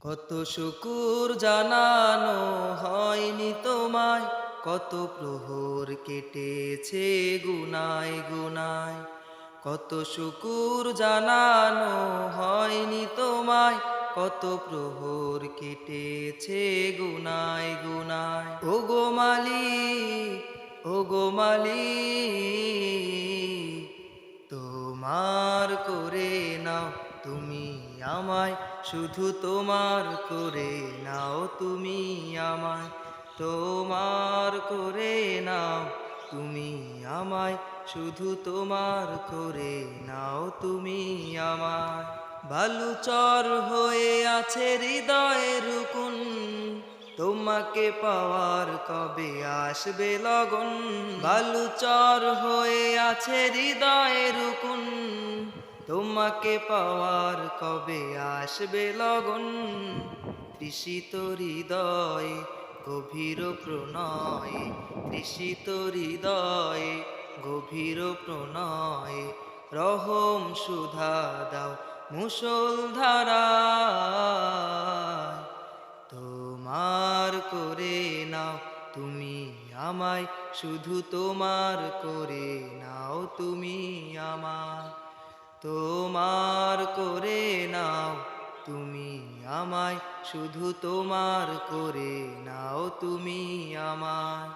কত শুকুর জানানো হয়নি তোমায়, কত প্রহর কেটেছে গুনায় গুনায়। কত শুকুর জানানো হয়নি তোমায়, কত প্রহর কেটেছে গুনায় গুনায়। ও গো মালিক, ও গো মালিক, তোমার করে নাও তুমি আমায়, শুধু তোমার করে নাও তুমি আমায়। তোমার করে নাও তুমি আমায়, শুধু তোমার করে নাও তুমি আমায়। বালুচর হয়ে আছে হৃদয়ের কুন, তোমাকে পাওয়ার কবে আসবে লগন। বালুচর হয়ে আছে হৃদয়ের কুন, তোমাকে পাওয়ার কবে আসবে লগন। তৃষিত হৃদয়ে গভীর প্রণয়ে, তৃষিত হৃদয়ে গভীর প্রণয়ে, রহম সুধা দাও মুষলধারায়। তোমার করে নাও তুমি আমায়, শুধু তোমার করে নাও তুমি আমায়। তোমার করে নাও তুমি আমায়, শুধু তোমার করে নাও তুমি আমায়।